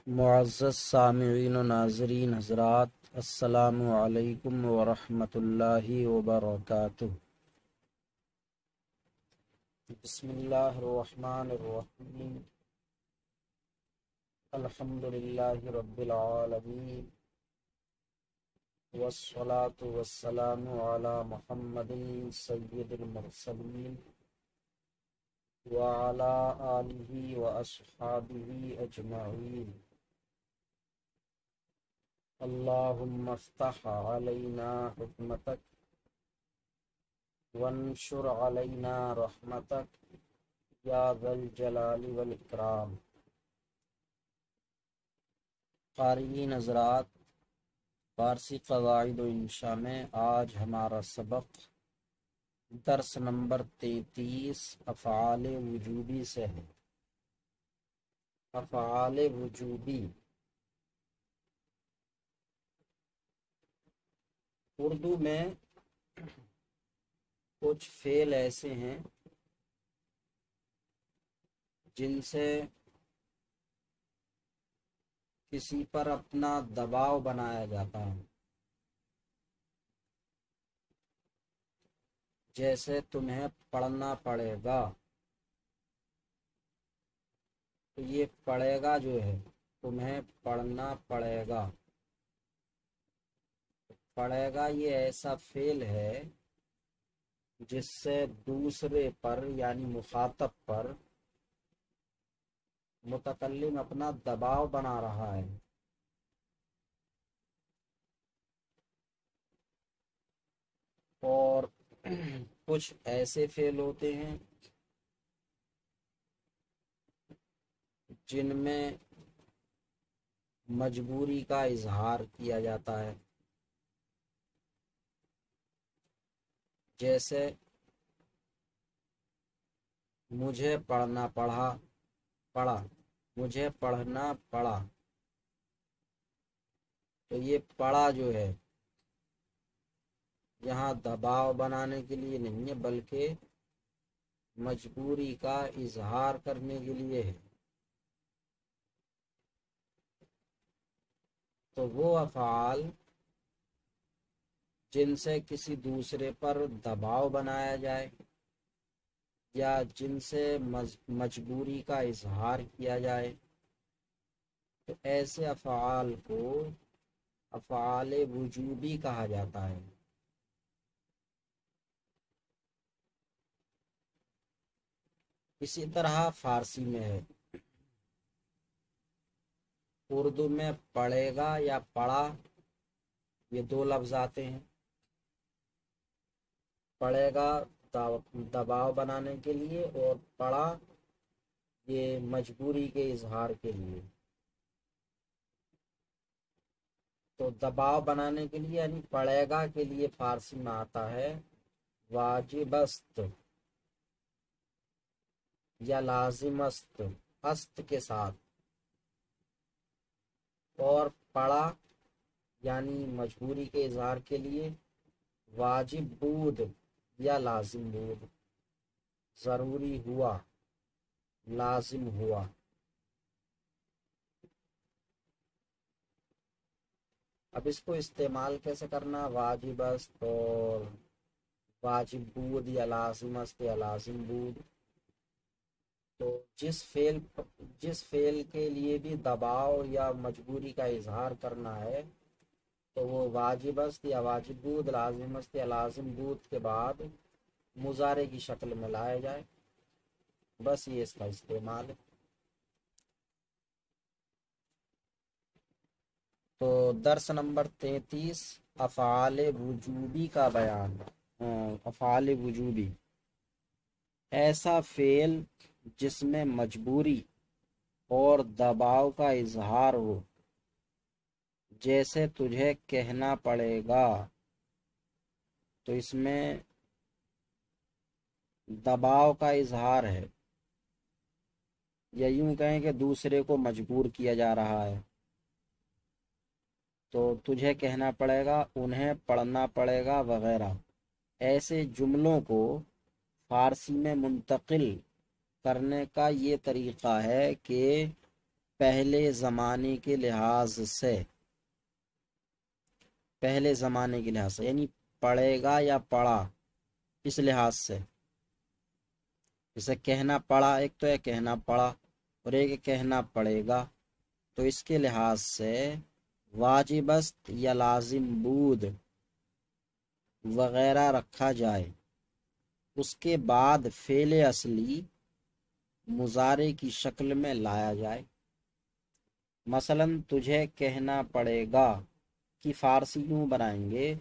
معزز سامعین و ناظرین حضرات، السلام علیکم ورحمۃ اللہ وبرکاتہ۔ بسم اللہ الرحمن الرحیم، الحمد للہ رب العالمین، والصلاة والسلام علی محمد سید المرسلین وعلی آلہ واصحابہ اجمعین۔ اللہم افتح علینا حکمتک وانشر علینا رحمتک یا ذا الجلال والاکرام۔ قارئین حضرات، فارسی قواعد و انشاء میں آج ہمارا سبق درس نمبر 33 افعال وجوبی سے ہے۔ افعال وجوبی اردو میں کچھ فعل ایسے ہیں جن سے کسی پر اپنا دباؤ بنایا جاتا ہے، جیسے تمہیں پڑھنا پڑے گا، تو یہ پڑھے گا جو ہے تمہیں پڑھنا پڑے گا۔ پڑھے گا یہ ایسا فعل ہے جس سے دوسرے پر یعنی مخاطب پر متکلم اپنا دباؤ بنا رہا ہے۔ اور کچھ ایسے فعل ہوتے ہیں جن میں مجبوری کا اظہار کیا جاتا ہے، جیسے مجھے پڑھنا پڑا، مجھے پڑھنا پڑا۔ تو یہ پڑھا جو ہے یہاں دباؤ بنانے کے لیے نہیں ہے، بلکہ مجبوری کا اظہار کرنے کے لیے ہے۔ تو وہ افعال جن سے کسی دوسرے پر دباؤ بنایا جائے یا جن سے مجبوری کا اظہار کیا جائے، تو ایسے افعال کو افعال وجوبی کہا جاتا ہے۔ اسی طرح فارسی میں ہے۔ اردو میں پڑھے گا یا پڑھا، یہ دو لفظ آتے ہیں۔ پڑھے گا دباؤ بنانے کے لیے، اور پڑھا یہ مجبوری کے اظہار کے لیے۔ تو دباؤ بنانے کے لیے یعنی پڑھے گا کے لیے فارسی میں آتا ہے واجب است یا لازم است، است کے ساتھ۔ اور پڑھا یعنی مجبوری کے اظہار کے لیے واجب بود یا لازم بود، ضروری ہوا، لازم ہوا۔ اب اس کو استعمال کیسے کرنا؟ واجب است اور واجب بود یا لازم است یا لازم بود۔ تو جس فعل کے لیے بھی دباؤ یا مجبوری کا اظہار کرنا ہے تو وہ واجب است یا واجب بود، لازم است یا لازم بود کے بعد مضارع کی شکل میں لایا جائے، بس یہ اس کا استعمال ہے۔ تو درس نمبر 33 افعال وجوبی کا بیان۔ افعال وجوبی ایسا فعل جس میں مجبوری اور دباؤ کا اظہار ہو، جیسے تجھے کہنا پڑے گا، تو اس میں دباؤ کا اظہار ہے، یا یوں کہیں کہ دوسرے کو مجبور کیا جا رہا ہے۔ تو تجھے کہنا پڑے گا، انہیں پڑھنا پڑے گا وغیرہ، ایسے جملوں کو فارسی میں منتقل کرنے کا یہ طریقہ ہے کہ پہلے زمانے کے لحاظ سے، پہلے زمانے کے لحاظ سے یعنی پڑھے گا یا پڑھا اس لحاظ سے، جیسے کہنا پڑھا، ایک تو ہے کہنا پڑھا اور ایک ہے کہنا پڑے گا، تو اس کے لحاظ سے واجب است یا لازم بود وغیرہ رکھا جائے، اس کے بعد فعل اصلی مضارع کی شکل میں لایا جائے۔ مثلا تجھے کہنا پڑے گا کی فارسی یوں بنائیں گے،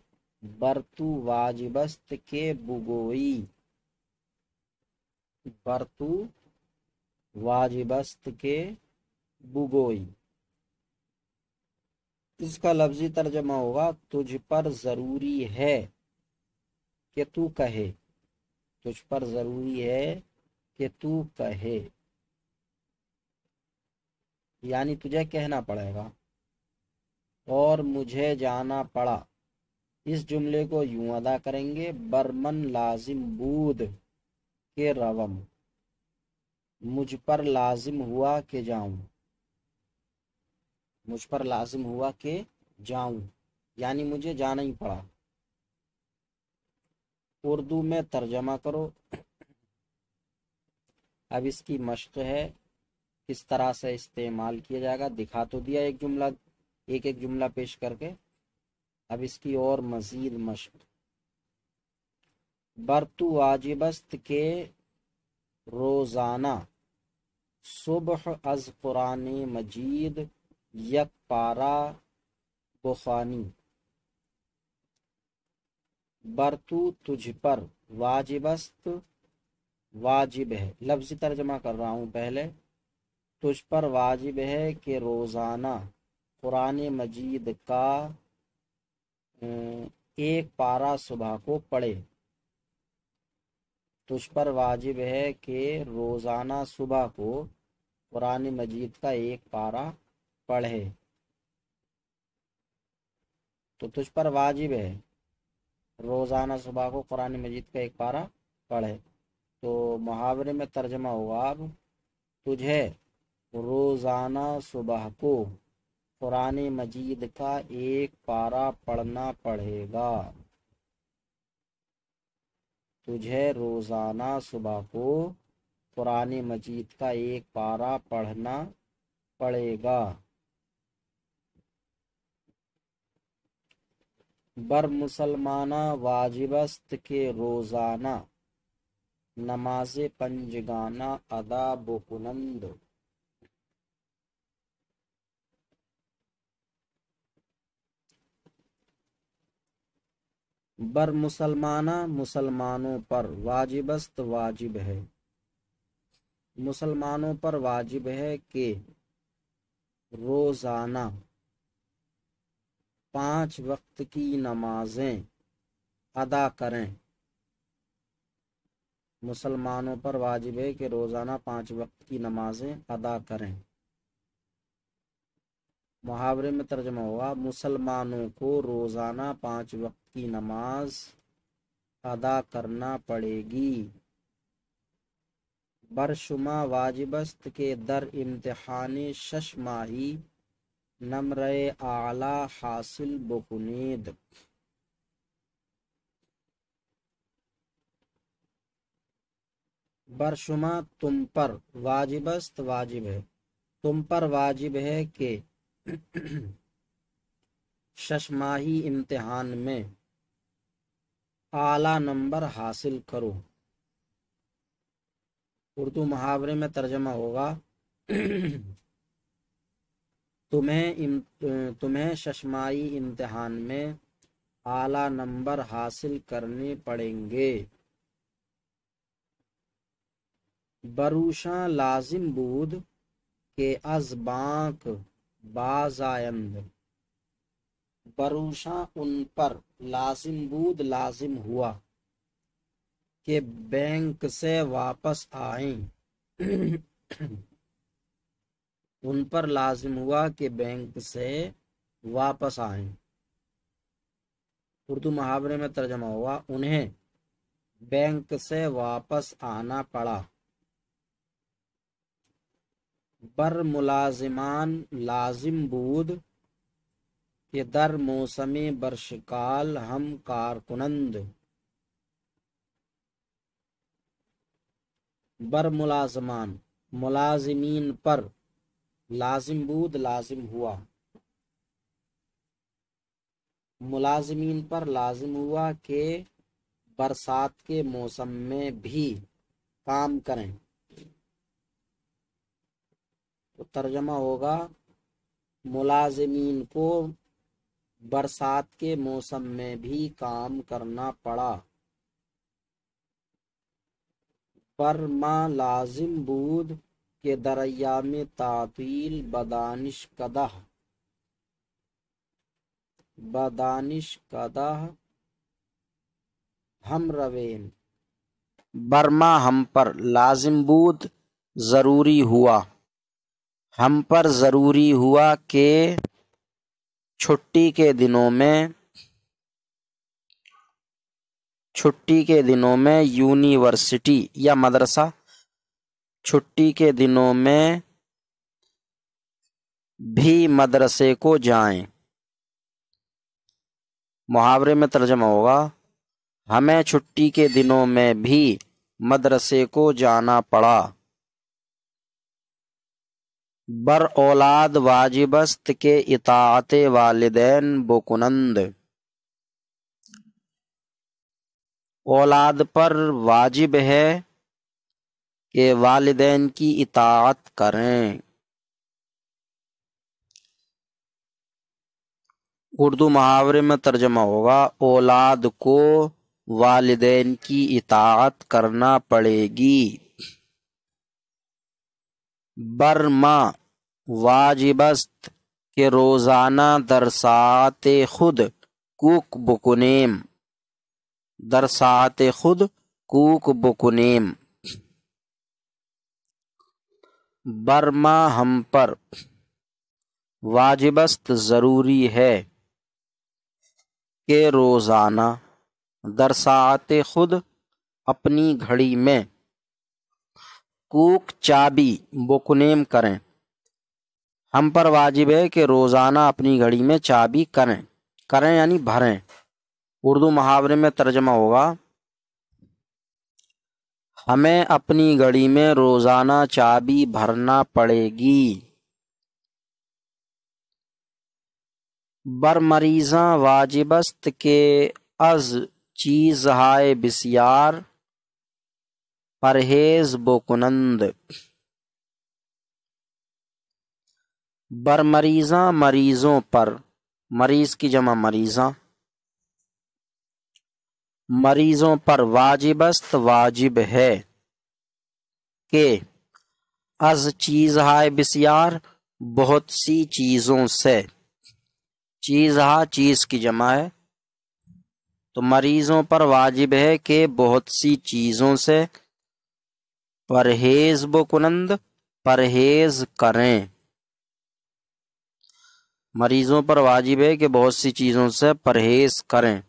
برتو واجب است کے بگوئی، برتو واجب است کے بگوئی۔ اس کا لفظی ترجمہ ہوگا تجھ پر ضروری ہے کہ تو کہے، تجھ پر ضروری ہے کہ تو کہے، یعنی تجھے کہنا پڑے گا۔ اور مجھے جانا پڑا، اس جملے کو یوں ادا کریں گے، برمن لازم بود کہ روم، مجھ پر لازم ہوا کہ جاؤں، مجھ پر لازم ہوا کہ جاؤں، یعنی مجھے جانا ہی پڑا۔ اردو میں ترجمہ کرو۔ اب اس کی مشق ہے کس طرح سے استعمال کیا جائے گا، دکھا تو دیا ایک جملہ، ایک ایک جملہ پیش کر کے، اب اس کی اور مزید مشق۔ برتو واجب است کے روزانہ صبح از قرآن مجید یک پارہ بخوانی، برتو تجھ پر، واجب است واجب ہے، لفظی ترجمہ کر رہا ہوں پہلے، تجھ پر واجب ہے کہ روزانہ قرآن مجید کا ایک پارہ صبح کو پڑھے، تجھ پر واجب ہے کہ روزانہ صبح کو قرآن مجید کا ایک پارہ پڑھے، تو تجھ پر واجب ہے روزانہ صبح کو قرآن مجید کا ایک پارہ پڑھے، تو محاورے میں ترجمہ ہوگا اب تجھے روزانہ صبح کو قرآن مجید کا ایک پارہ پڑھنا پڑے گا، تجھے روزانہ صبح کو قرآن مجید کا ایک پارہ پڑھنا پڑے گا۔ بر مسلمانہ واجب است کے روزانہ نماز پنجگانہ ادا بکنند، بر مسلمانہ مسلمانوں پر، واجب است واجب ہے، مسلمانوں پر واجب ہے کہ روزانہ 5 وقت کی نمازیں ادا کریں، مسلمانوں پر واجب ہے کہ روزانہ 5 وقت کی نمازیں ادا کریں۔ محاورے میں ترجمہ ہوا مسلمانوں کو روزانہ 5 وقت کی نماز ادا کرنا پڑے گی، بر شما واجب است کے در امتحان 6 ماہی نمرہ اعلی حاصل بکنید، بر شما تم پر، واجب است واجب ہے، تم پر واجب ہے کہ 6 ماہی امتحان میں اعلیٰ نمبر حاصل کرو۔ اردو محاورے میں ترجمہ ہوگا تمہیں 6 ماہی امتحان میں اعلیٰ نمبر حاصل کرنے پڑیں گے، بروشاں لازم بود کہ از بانک باز آیند، بروشاں ان پر، لازم بود لازم ہوا کہ بینک سے واپس آئیں ان پر لازم ہوا کہ بینک سے واپس آئیں، اردو محاورے میں ترجمہ ہوا انہیں بینک سے واپس آنا پڑا، بر ملازمان لازم بود کہ در موسم برشکال ہم کارکنند. بر ملازمان ملازمین پر، لازم بود لازم ہوا، ملازمین پر لازم ہوا کہ برسات کے موسم میں بھی کام کریں. تو ترجمہ ہوگا ملازمین کو برسات کے موسم میں بھی کام کرنا پڑا. برما لازم بود کہ در ایام تعطیل بدانش کدہ ہم رویم. برما ہم پر، لازم بود ضروری ہوا، ہم پر ضروری ہوا کہ چھٹی کے دنوں میں یونیورسٹی یا مدرسہ، چھٹی کے دنوں میں بھی مدرسے کو جائیں. محاورے میں ترجمہ ہوگا ہمیں چھٹی کے دنوں میں بھی مدرسے کو جانا پڑا. بر اولاد واجب است کے اطاعت والدین بکنند. اولاد پر واجب ہے کہ والدین کی اطاعت کریں. اردو محاورے میں ترجمہ ہوگا اولاد کو والدین کی اطاعت کرنا پڑے گی. برما واجب است کہ روزانہ در ساعت خود کوک بکنیم. در ساعت خود کوک بکنیم. برما ہم پر، واجب است ضروری ہے کہ روزانہ، در ساعت خود اپنی گھڑی میں، کوک چابی بکنیم کریں. ہم پر واجب ہے کہ روزانہ اپنی گھڑی میں چابی کریں یعنی بھریں. اردو محاورے میں ترجمہ ہوگا ہمیں اپنی گھڑی میں روزانہ چابی بھرنا پڑے گی. بر مریضاں واجب است کہ از چیزہائے بسیار پرہیز بکنند. بر مریضاں مریضوں پر، مریض کی جمع مریضاں، مریضوں پر واجب است واجب ہے کہ از چیزہائے بسیار بہت سی چیزوں سے، چیزہا چیز کی جمع ہے تو مریضوں پر واجب ہے کہ بہت سی چیزوں سے پرہیز بکنند پرہیز کریں. مریضوں پر واجب ہے کہ بہت سی چیزوں سے پرہیز کریں.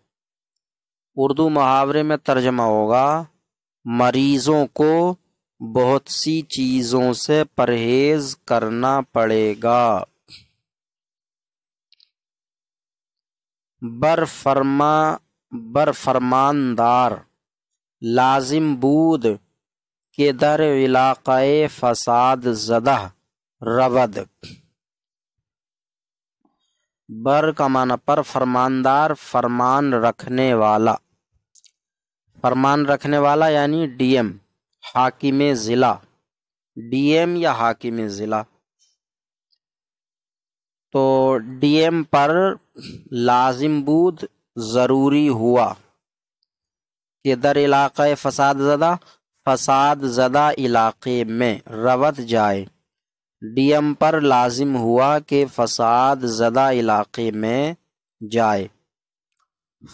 اردو محاورے میں ترجمہ ہوگا مریضوں کو بہت سی چیزوں سے پرہیز کرنا پڑے گا. بر فرماندار لازم بود کہ در علاقہ فساد زدہ رود. بر کا معنی پر، فرماندار فرمان رکھنے والا، فرمان رکھنے والا یعنی ڈی ایم، حاکم ضلع، ڈی ایم یا حاکم ضلع. تو ڈی ایم پر لازم بود ضروری ہوا کہ در علاقہ فساد زدہ علاقے میں رود جائے. ڈی ایم پر لازم ہوا کہ فساد زدہ علاقے میں جائے.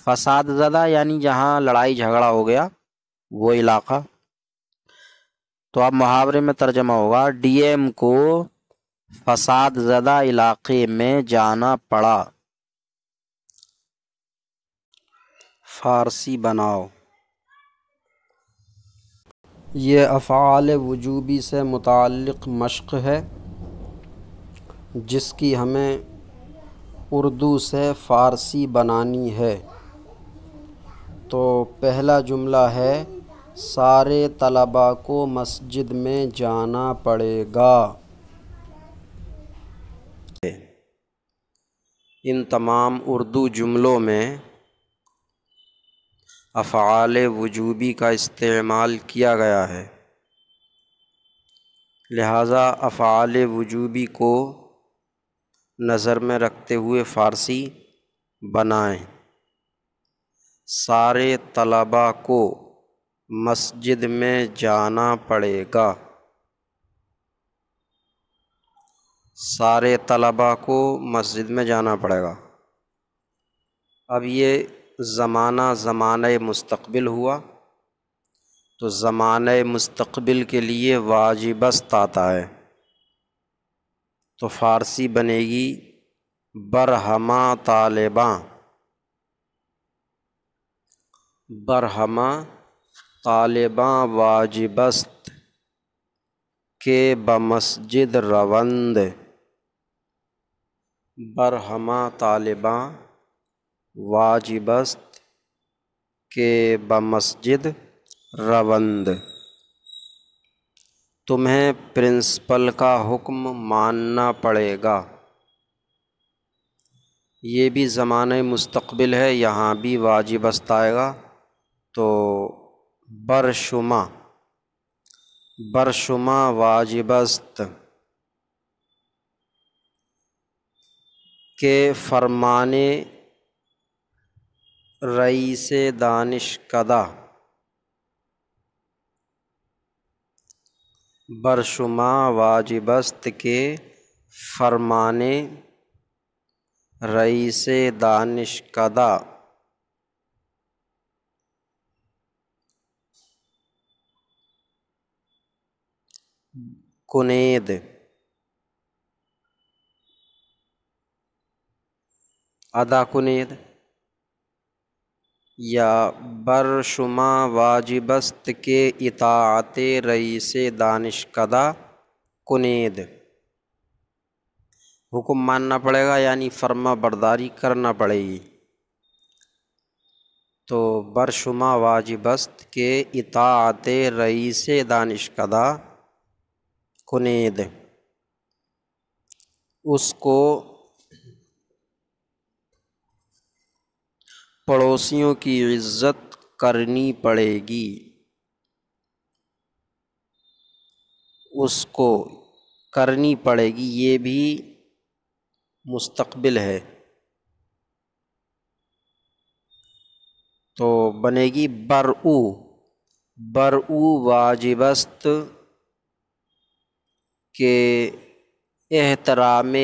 فساد زدہ یعنی جہاں لڑائی جھگڑا ہو گیا وہ علاقہ. تو اب محاورے میں ترجمہ ہوگا ڈی ایم کو فساد زدہ علاقے میں جانا پڑا. فارسی بناؤ. یہ افعال وجوبی سے متعلق مشق ہے. جس کی ہمیں اردو سے فارسی بنانی ہے، تو پہلا جملہ ہے سارے طلباء کو مسجد میں جانا پڑے گا۔ ان تمام اردو جملوں میں افعال وجوبی کا استعمال کیا گیا ہے، لہٰذا افعال وجوبی کو نظر میں رکھتے ہوئے فارسی بنائیں۔ سارے طلباء کو مسجد میں جانا پڑے گا۔ سارے طلباء کو مسجد میں جانا پڑے گا۔ اب یہ زمانہ مستقبل ہوا، تو زمانہ مستقبل کے لیے واجب است آتا ہے، تو فارسی بنے گی برہمہ طالباں۔ برہمہ طالباں واجب است کہ بمسجد روند۔ برہمہ طالباں واجب است کہ بمسجد روند۔ تمہیں پرنسپل کا حکم ماننا پڑے گا۔ یہ بھی زمانہ مستقبل ہے، یہاں بھی واجب است آئے گا، تو برشمہ واجب است کہ فرمان رئیس دانشکدہ۔ برشمہ واجب است کہ فرمان رئیس دانشکدہ کنید ادا کنید، یا برشمہ واجب است کہ اطاعت رئیس دانشکدہ کنید۔ حکم ماننا پڑے گا یعنی فرما برداری کرنا پڑے گی، تو برشمہ واجب است کہ اطاعت رئیس دانشکدہ کنید۔ اس کو پڑوسیوں کی عزت کرنی پڑے گی، اس کو کرنی پڑے گی، یہ بھی مستقبل ہے، تو بنے گی برء واجب است کہ احترام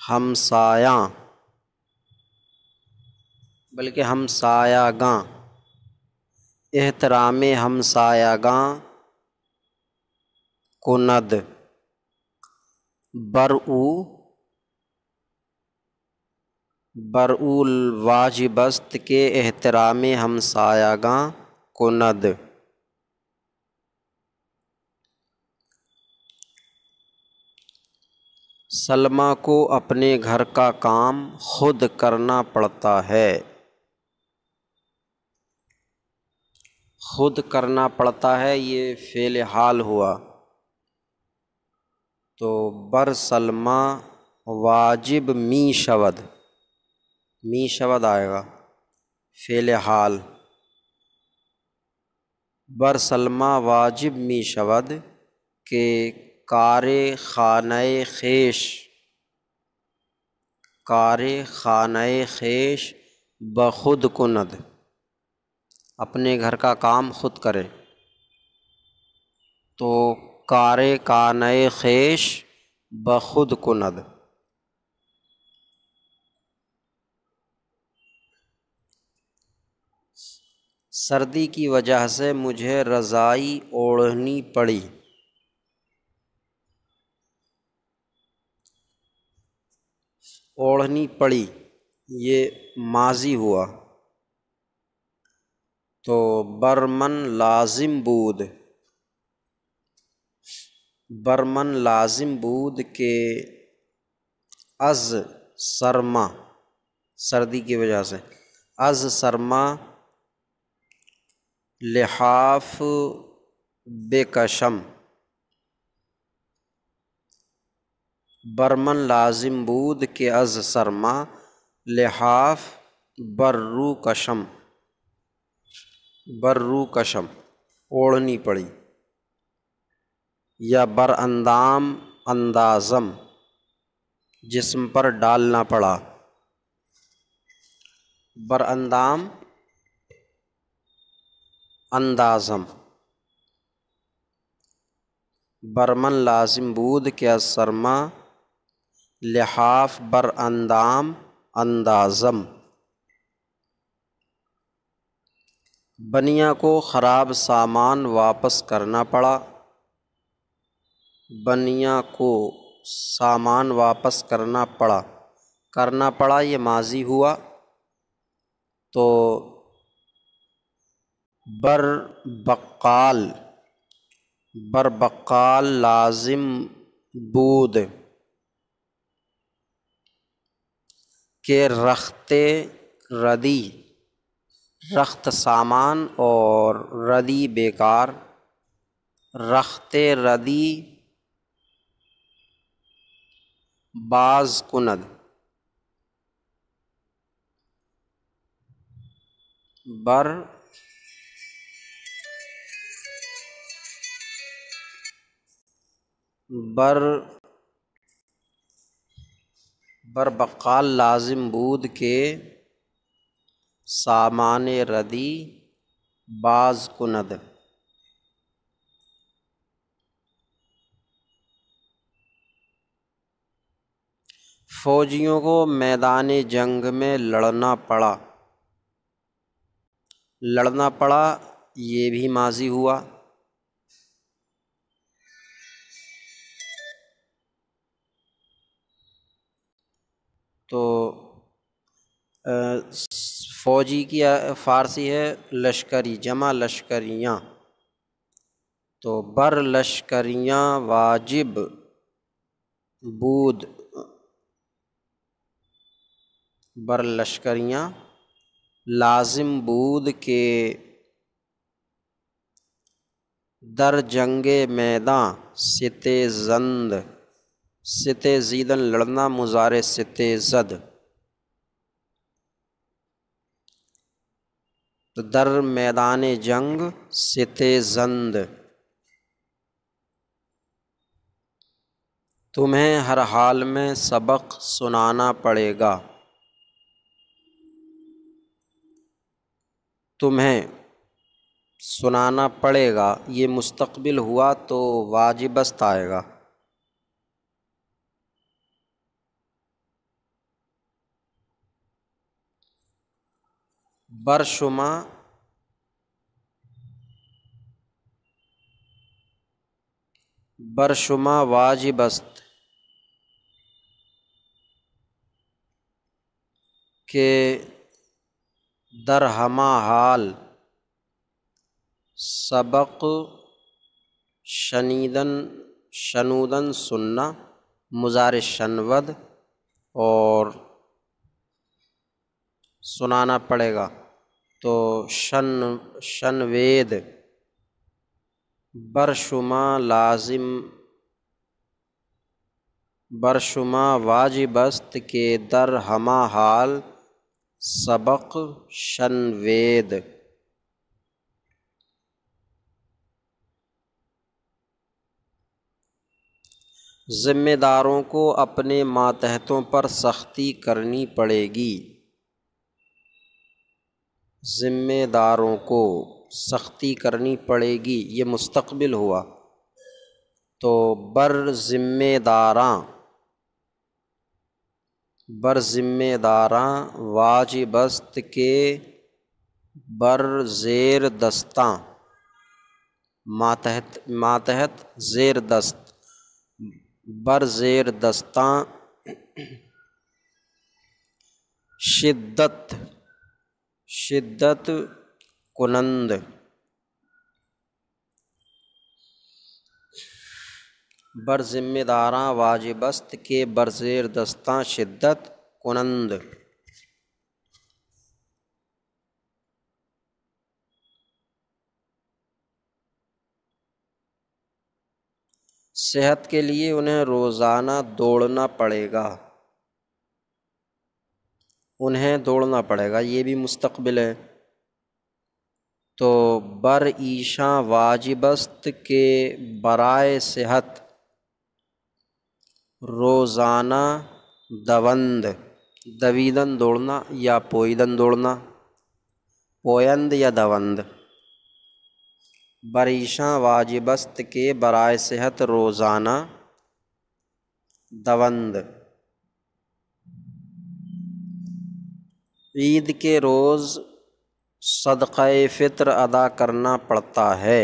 ہمسایاں بلکہ ہمسایہ گاں، احترام ہمسایہ گاں کند۔ برء واجب است کہ احترام ہمسایہ گاں کند۔ سلمیٰ کو اپنے گھر کا کام خود کرنا پڑتا ہے۔ خود کرنا پڑتا ہے، یہ فعل حال ہوا، تو بر سلمیٰ واجب می شود آئے گا، فعل حال۔ بر سلمیٰ واجب می شود کہ کار خانہ خیش بخود کند، اپنے گھر کا کام خود کرے، تو کار خانہ خیش بخود کند۔ سردی کی وجہ سے مجھے رضائی اوڑھنی پڑی۔ اوڑھنی پڑی یہ ماضی ہوا، تو برمن لازم بود، برمن لازم بود کے از سرما، سردی کی وجہ سے، از سرما لحاف بکشم، برمن لازم بود کہ از سرما لحاف برو کشم، برو کشم اوڑھنی پڑی، یا بر اندام اندازم جسم پر ڈالنا پڑا، بر اندام اندازم، برمن لازم بود کہ از سرما لحاف بر اندام اندازم، بنیا کو خراب سامان واپس کرنا پڑا، بنیا کو سامان واپس کرنا پڑا، کرنا پڑا یہ ماضی ہوا، تو بر بقال، بر بقال لازم بود کہ رخت ردی، رخت سامان اور ردی بیکار، رخت ردی باز کند، بر بر بر بقال لازم بود کہ سامان ردی باز کند، فوجیوں کو میدان جنگ میں لڑنا پڑا، لڑنا پڑا یہ بھی ماضی ہوا، تو فوجی کی فارسی ہے لشکری، جمع لشکریاں، تو بر لشکریاں واجب بود، بر لشکریاں لازم بود کہ در جنگ میداں ستِ زند، ستِ زیدن لڑنا، مضارع ستِ زد، تو در میدان جنگ ستِ زند، تمہیں ہر حال میں سبق سنانا پڑے گا، تمہیں سنانا پڑے گا یہ مستقبل ہوا تو واجب است آئے گا، برشما برشما واجب است کہ در ہمہ حال سبق شنیدن، شنودن سننا، مضارع شنود اور سنانا پڑے گا، تو شنوید، برشما لازم، برشما واجب است کہ در ہمہ حال سبق شنوید، ذمہ داروں کو اپنے ماتحتوں پر سختی کرنی پڑے گی، ذمہ داروں کو سختی کرنی پڑے گی یہ مستقبل ہوا، تو بر ذمہ داراں، بر ذمہ داراں واجب است کہ بر زیر دستاں، ماتحت، ماتحت زیر دست، بر زیر دستاں شدت، شدت کنند، بر ذمہ داراں واجب است کے برزیر دستاں شدت کنند۔ صحت کے لیے انہیں روزانہ دوڑنا پڑے گا، انہیں دوڑنا پڑے گا، یہ بھی مستقبل ہے۔ تو بر ایشاں واجب است کے برائے صحت روزانہ دوند، دویدن دوڑنا یا پویدن دوڑنا، پویند یا دوند۔ بر ایشاں واجب است کے برائے صحت روزانہ دوند۔ عید کے روز صدقہ فطر ادا کرنا پڑتا ہے۔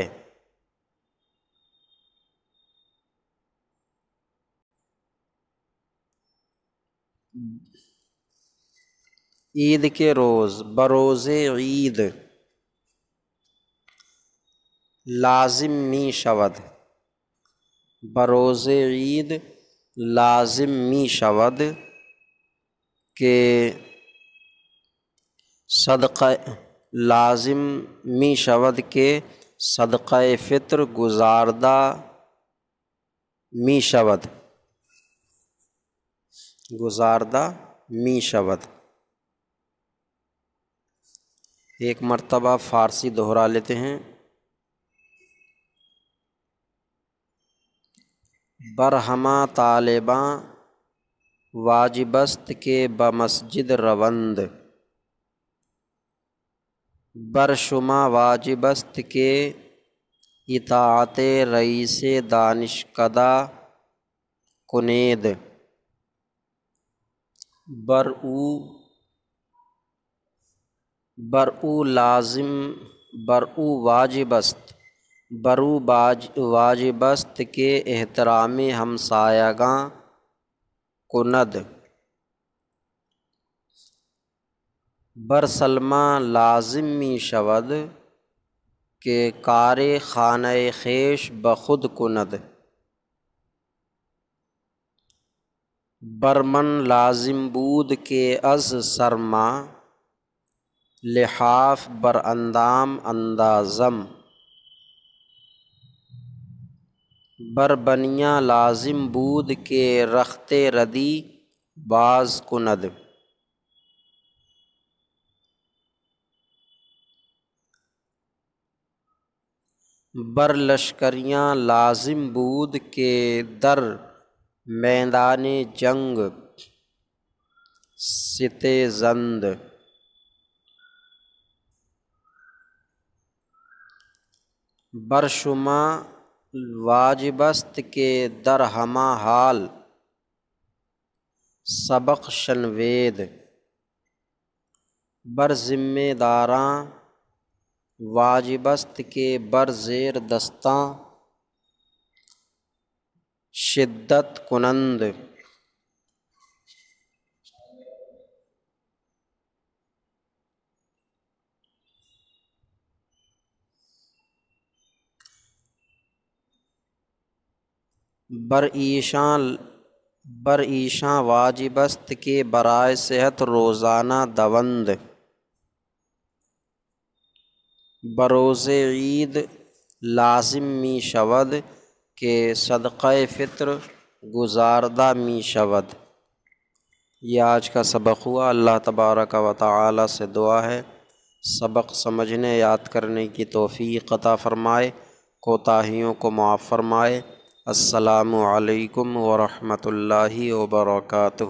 عید کے روز بروز عید لازم می شود، بروز عید لازم می شود کہ صدقہ لازم می شود کہ صدقہ فطر گزاردہ می شود، گزاردہ می شود۔ ایک مرتبہ فارسی دہرا لیتے ہیں۔ برہمہ طالباں واجب است کے بمسجد روند، بر شمہ واجب است کے اطاعت رئیس دانشکدہ کنید، برو لازم برو واجب است، برو واجب است کے احترام ہمسایگاں کند، بر سلمہ لازم می شود کہ کار خانہ خویش بخود کند، بر من لازم بود کہ از سرما لحاف بر اندام اندازم، بر بنیاں لازم بود کہ رخت ردی باز کند، بر لشکریاں لازم بود کہ در میدان جنگ ستے زند، بر شمہ واجب است کہ در ہمہ حال سبق شنوید، بر ذمہ داراں واجب است کہ بر زیر دستاں شدت کنند۔ بر ایشاں واجب است کے برائے صحت روزانہ دوند، بروز عید لازم می شود کہ صدقہ فطر گزاردہ می شود۔ یہ آج کا سبق ہوا۔ اللہ تبارک و تعالی سے دعا ہے سبق سمجھنے یاد کرنے کی توفیق عطا فرمائے، کوتاہیوں کو معاف فرمائے۔ السلام علیکم ورحمۃ اللہ وبرکاتہ۔